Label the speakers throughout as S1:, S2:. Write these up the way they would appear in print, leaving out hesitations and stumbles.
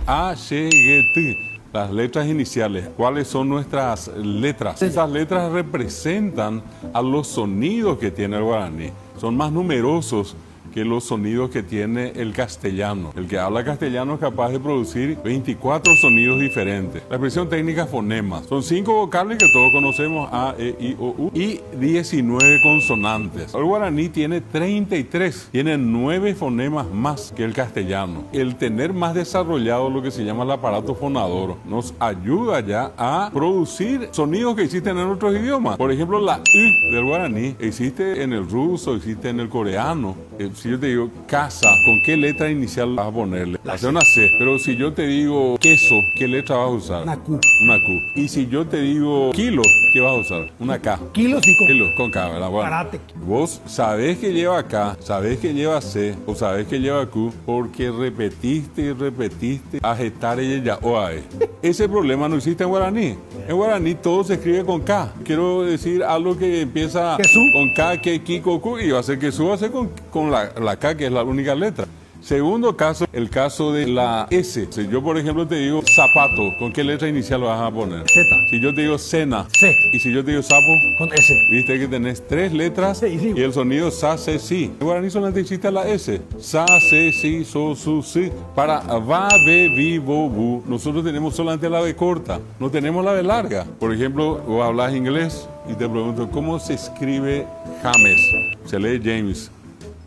S1: A, She, Ge, T. Las letras iniciales. ¿Cuáles son nuestras letras? Esas letras representan a los sonidos que tiene el guaraní. Son más numerosos que los sonidos que tiene el castellano. El que habla castellano es capaz de producir 24 sonidos diferentes. La expresión técnica fonemas. Son 5 vocales que todos conocemos, A, E, I, O, U, y 19 consonantes. El guaraní tiene 33. Tiene 9 fonemas más que el castellano. El tener más desarrollado lo que se llama el aparato fonador nos ayuda ya a producir sonidos que existen en otros idiomas. Por ejemplo, la U del guaraní existe en el ruso, existe en el coreano. Si yo te digo casa, ¿con qué letra inicial vas a ponerle? Hace una C. Pero si yo te digo queso, ¿qué letra vas a usar?
S2: Una Q.
S1: Una Q. Y si yo te digo kilo, ¿qué vas a usar? Una K.
S2: Kilo sí con...
S1: Kilo, con K, ¿verdad? Bueno,
S2: Karate.
S1: vos sabés que lleva K, sabés que lleva C, o sabés que lleva Q, porque repetiste y repetiste ajetar y ya o ae. Ese problema no existe en guaraní. En guaraní todo se escribe con K. Quiero decir algo que empieza
S2: Quesú.
S1: con K, que, ki, ko, ku, y va a ser que su va a ser con la K, que es la única letra. Segundo caso, el caso de la S. Si yo, por ejemplo, te digo zapato, ¿con qué letra inicial vas a poner?
S2: Z.
S1: Si yo te digo cena.
S2: C.
S1: Y si yo te digo sapo,
S2: Con S.
S1: viste que tenés 3 letras
S2: Sí, sí.
S1: y el sonido sa, se, si. En guaraní solamente existe la S. Sa, se, si, so, su, si. Para va, ve, vi, vo, bu, nosotros tenemos solamente la B corta, no tenemos la B larga. Por ejemplo, vos hablas inglés y te pregunto, ¿cómo se escribe James? Se lee James.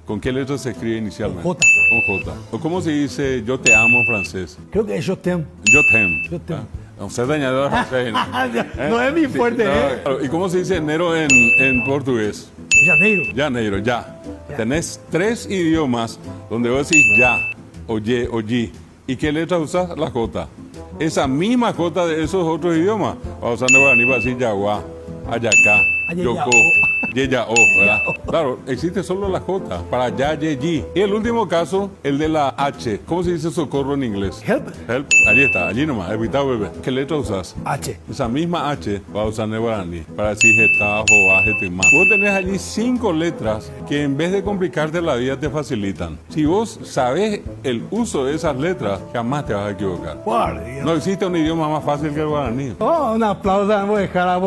S1: ¿Con qué letra se escribe inicialmente?
S2: Con J.
S1: Con J. ¿O cómo se dice yo te amo en francés?
S2: Creo que es yo te amo.
S1: Yo t'aime.
S2: Yo t'aime.
S1: Usted te añadió la francés.
S2: No es mi fuerte,
S1: Claro. ¿Y cómo se dice enero en portugués?
S2: Janeiro.
S1: Janeiro, ya. Tenés 3 idiomas donde vos decís ya, o ye, o yi. ¿Y qué letra usás? La J. Esa misma J de esos otros idiomas. Vamos a usar en guaraní para decir yaguá, ayacá, yocó, yeyao, ¿verdad? Claro, existe solo la J para ya, ye, yi. Y el último caso, el de la H. ¿Cómo se dice socorro en inglés?
S2: Help.
S1: Help. Allí está, allí nomás, evita bebé. ¿Qué letra usás?
S2: H.
S1: Esa misma H va a usar en el guaraní para decir geta, joa, getemá. Vos tenés allí 5 letras que en vez de complicarte la vida te facilitan. Si vos sabés el uso de esas letras, jamás te vas a equivocar.
S2: Por Dios.
S1: No existe un idioma más fácil que el guaraní.
S2: Oh, un aplauso, vamos a dejar a vos.